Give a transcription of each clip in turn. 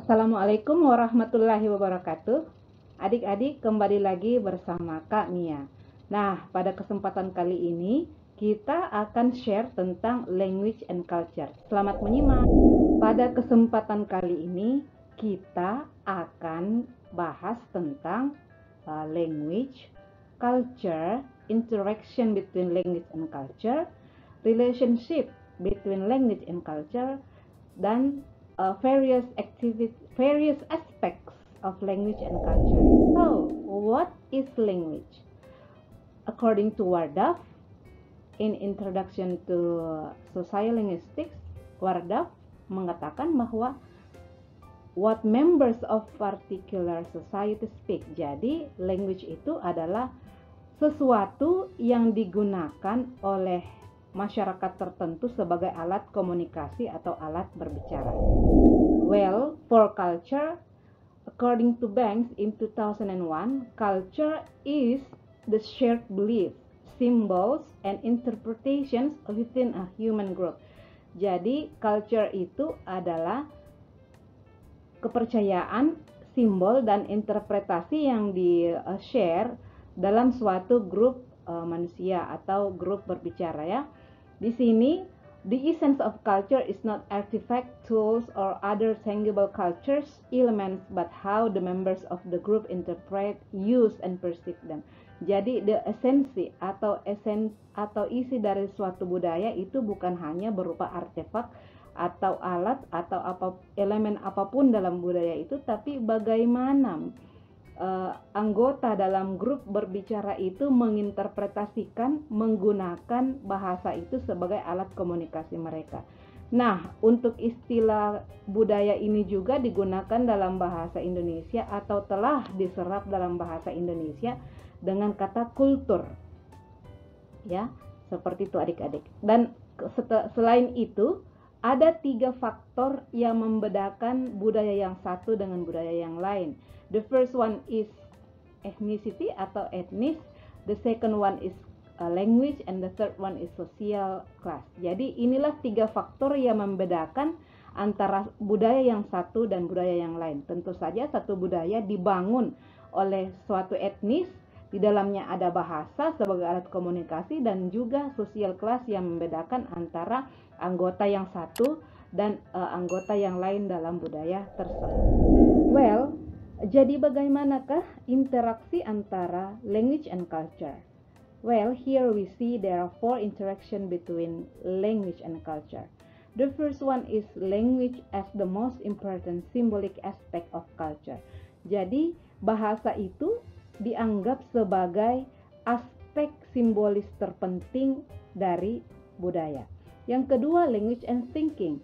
Assalamualaikum warahmatullahi wabarakatuh. Adik-adik, kembali lagi bersama Kak Mia. Nah, pada kesempatan kali ini kita akan share tentang language and culture. Selamat menyimak. Pada kesempatan kali ini kita akan bahas tentang language, culture, interaction between language and culture, relationship between language and culture, dan various aspects of language and culture. So, what is language? According to Wardaf, in Introduction to Sociolinguistics, Wardaf mengatakan bahwa what members of particular society speak. Jadi, language itu adalah sesuatu yang digunakan oleh masyarakat tertentu sebagai alat komunikasi atau alat berbicara. Well, for culture, according to Banks in 2001, culture is the shared beliefs, symbols, and interpretations within a human group. Jadi, culture itu adalah kepercayaan, simbol, dan interpretasi yang di-share dalam suatu grup manusia atau grup berbicara ya. Di sini, the essence of culture is not artifact, tools, or other tangible cultures elements, but how the members of the group interpret, use, and perceive them. Jadi, the esensi atau isi dari suatu budaya itu bukan hanya berupa artefak atau alat atau elemen apapun dalam budaya itu, tapi bagaimana anggota dalam grup berbicara itu menginterpretasikan, menggunakan bahasa itu sebagai alat komunikasi mereka. Nah, untuk istilah budaya ini juga digunakan dalam bahasa Indonesia atau telah diserap dalam bahasa Indonesia dengan kata kultur. Ya, seperti itu adik-adik. Dan selain itu, ada 3 faktor yang membedakan budaya yang satu dengan budaya yang lain. The first one is ethnicity atau etnis, the second one is language, and the third one is social class. Jadi inilah 3 faktor yang membedakan antara budaya yang satu dan budaya yang lain. Tentu saja satu budaya dibangun oleh suatu etnis, di dalamnya ada bahasa sebagai alat komunikasi, dan juga social class yang membedakan antara anggota yang satu dan anggota yang lain dalam budaya tersebut. Well, jadi bagaimanakah interaksi antara language and culture? Well, here we see there are 4 interaction between language and culture. The first one is language as the most important symbolic aspect of culture. Jadi, bahasa itu dianggap sebagai aspek simbolis terpenting dari budaya. Yang kedua, language and thinking.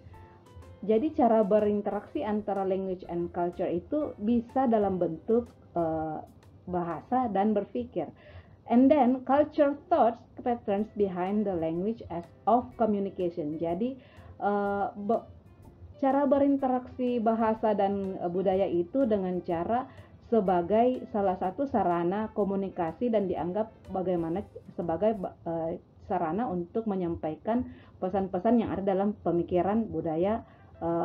Jadi cara berinteraksi antara language and culture itu bisa dalam bentuk bahasa dan berpikir. And then culture thoughts patterns behind the language as of communication. Jadi cara berinteraksi bahasa dan budaya itu dengan cara sebagai salah satu sarana komunikasi dan dianggap bagaimana sebagai sarana untuk menyampaikan pesan-pesan yang ada dalam pemikiran budaya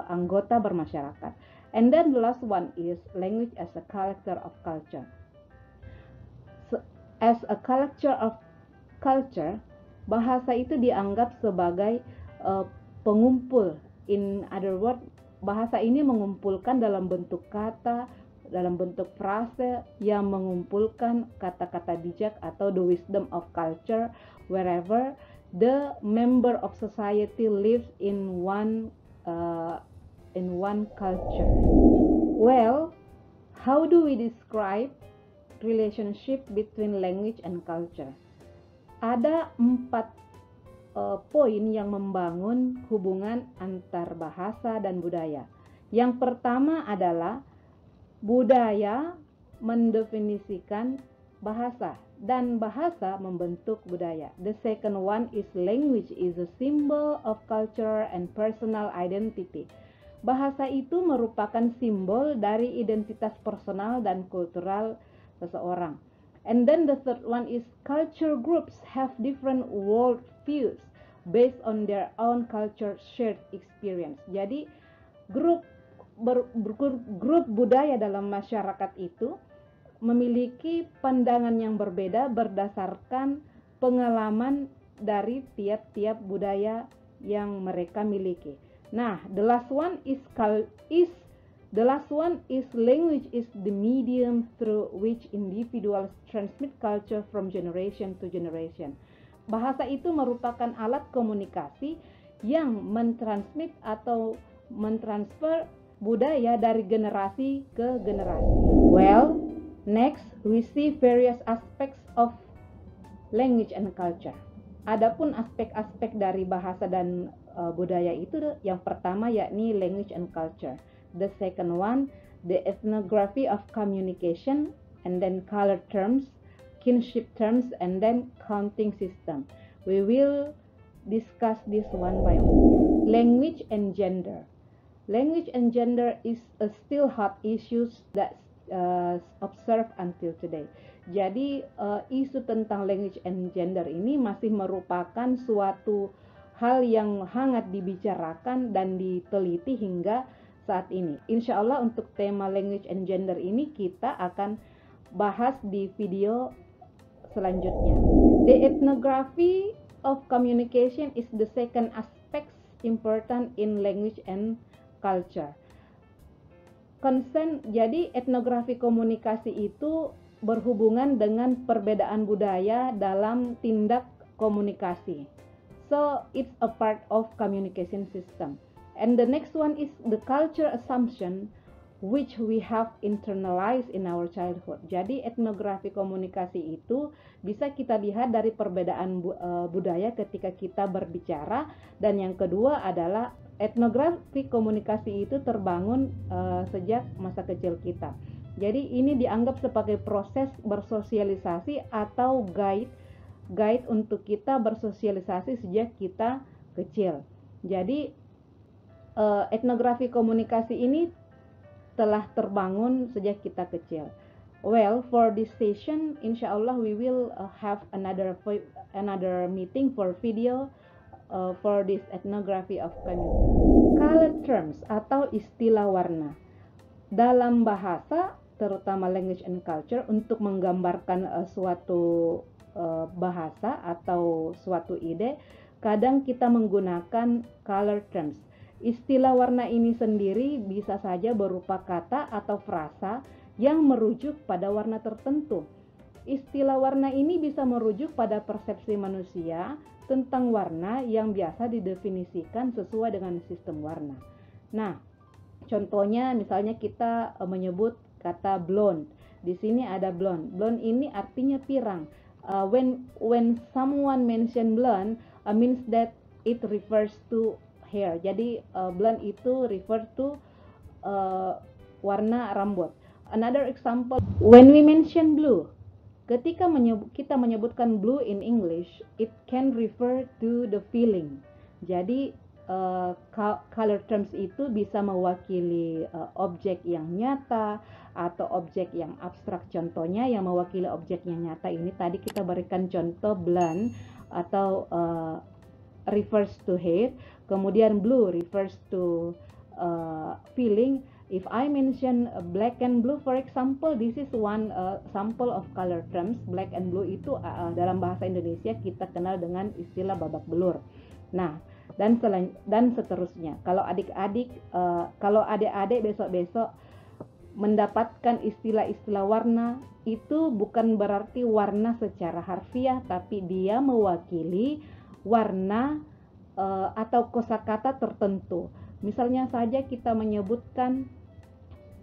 anggota bermasyarakat. And then the last one is language as a character of culture. So, as a character of culture, bahasa itu dianggap sebagai pengumpul. In other words, bahasa ini mengumpulkan dalam bentuk kata, dalam bentuk frase yang mengumpulkan kata-kata bijak atau the wisdom of culture wherever the member of society lives in one culture. Well, how do we describe relationship between language and culture? Ada 4 poin yang membangun hubungan antar bahasa dan budaya. Yang pertama adalah budaya mendefinisikan bahasa dan bahasa membentuk budaya. The second one is language is a symbol of culture and personal identity. Bahasa itu merupakan simbol dari identitas personal dan kultural seseorang. And then the third one is culture groups have different world views based on their own culture shared experience. Jadi grup grup budaya dalam masyarakat itu memiliki pandangan yang berbeda berdasarkan pengalaman dari tiap-tiap budaya yang mereka miliki. Nah, the last one is language is the medium through which individuals transmit culture from generation to generation. Bahasa itu merupakan alat komunikasi yang mentransmit atau mentransfer budaya dari generasi ke generasi. Well, next we see various aspects of language and culture. Adapun aspek-aspek dari bahasa dan budaya itu, yang pertama yakni language and culture. The second one, the ethnography of communication, and then color terms, kinship terms, and then counting system. We will discuss this one by one. Language and gender. Language and gender is a still hot issues that observed until today. Jadi isu tentang language and gender ini masih merupakan suatu hal yang hangat dibicarakan dan diteliti hingga saat ini. Insya Allah untuk tema language and gender ini kita akan bahas di video selanjutnya. The ethnography of communication is the second aspect important in language and culture. Jadi etnografi komunikasi itu berhubungan dengan perbedaan budaya dalam tindak komunikasi. So it's a part of communication system. And the next one is the culture assumption which we have internalized in our childhood. Jadi etnografi komunikasi itu bisa kita lihat dari perbedaan budaya ketika kita berbicara, dan yang kedua adalah etnografi komunikasi itu terbangun sejak masa kecil kita. Jadi ini dianggap sebagai proses bersosialisasi atau guide untuk kita bersosialisasi sejak kita kecil. Jadi etnografi komunikasi ini telah terbangun sejak kita kecil. Well, for this session, insyaAllah we will have another meeting for video for this ethnography of communication. Color terms atau istilah warna. Dalam bahasa, terutama language and culture, untuk menggambarkan suatu bahasa atau suatu ide, kadang kita menggunakan color terms. Istilah warna ini sendiri bisa saja berupa kata atau frasa yang merujuk pada warna tertentu. Istilah warna ini bisa merujuk pada persepsi manusia tentang warna yang biasa didefinisikan sesuai dengan sistem warna. Nah, contohnya misalnya kita menyebut kata blonde. Di sini ada blonde. Blonde ini artinya pirang. When someone mention blonde, means that it refers to hair. Jadi blonde itu refer to warna rambut. Another example, when we mention blue, ketika kita menyebutkan blue in English, it can refer to the feeling. Jadi color terms itu bisa mewakili objek yang nyata atau objek yang abstrak. Contohnya yang mewakili objek yang nyata ini tadi kita berikan contoh blonde atau refers to hair. Kemudian blue refers to feeling. If I mention black and blue, for example, this is one sample of color terms. Black and blue itu dalam bahasa Indonesia kita kenal dengan istilah babak belur. Nah, dan seterusnya. Kalau adik-adik, kalau adik-adik besok-besok mendapatkan istilah-istilah warna, itu bukan berarti warna secara harfiah, tapi dia mewakili warna atau kosakata tertentu. Misalnya saja kita menyebutkan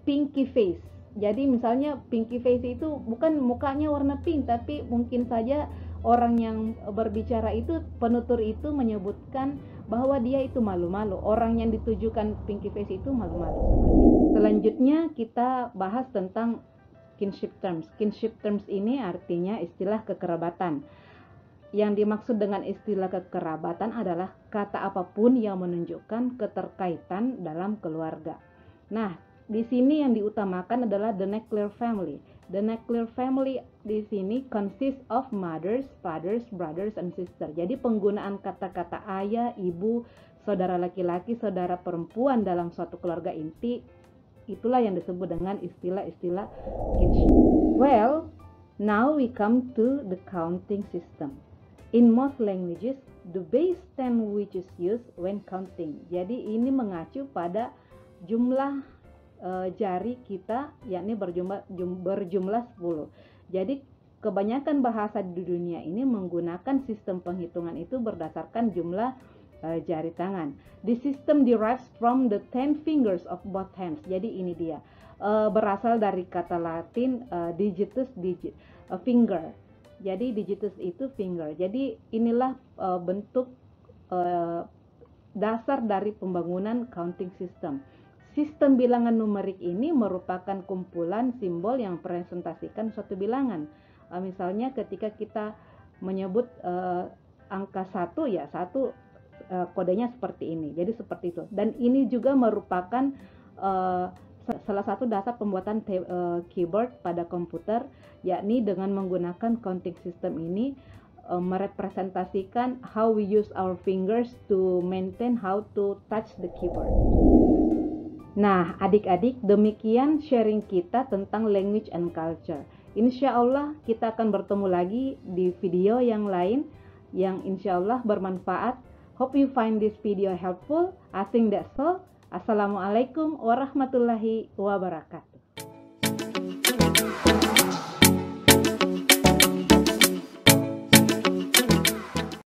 pinky face. Jadi misalnya pinky face itu bukan mukanya warna pink, tapi mungkin saja orang yang berbicara itu, penutur itu menyebutkan bahwa dia itu malu-malu. Orang yang ditujukan pinky face itu malu-malu. Selanjutnya kita bahas tentang kinship terms. Kinship terms ini artinya istilah kekerabatan. Yang dimaksud dengan istilah kekerabatan adalah kata apapun yang menunjukkan keterkaitan dalam keluarga. Nah, di sini yang diutamakan adalah the nuclear family. The nuclear family di sini consists of mothers, fathers, brothers, and sisters. Jadi penggunaan kata-kata ayah, ibu, saudara laki-laki, saudara perempuan dalam suatu keluarga inti Itulah yang disebut dengan istilah-istilah kinship. Well, now we come to the counting system. In most languages, the base 10 which is used when counting. Jadi ini mengacu pada jumlah jari kita, yakni berjumlah 10. Jadi kebanyakan bahasa di dunia ini menggunakan sistem penghitungan itu berdasarkan jumlah jari tangan. The system derives from the 10 fingers of both hands. Jadi ini dia. Berasal dari kata Latin digitus, finger. Jadi digitus itu finger. Jadi inilah bentuk dasar dari pembangunan counting system. Sistem bilangan numerik ini merupakan kumpulan simbol yang presentasikan suatu bilangan. Misalnya ketika kita menyebut angka 1, ya 1 kodenya seperti ini. Jadi seperti itu. Dan ini juga merupakan salah satu dasar pembuatan keyboard pada komputer, yakni dengan menggunakan counting system ini merepresentasikan how we use our fingers to maintain how to touch the keyboard. Nah, adik-adik, demikian sharing kita tentang language and culture. Insya Allah kita akan bertemu lagi di video yang lain yang insya Allah bermanfaat. Hope you find this video helpful. I think that's all. Assalamualaikum warahmatullahi wabarakatuh.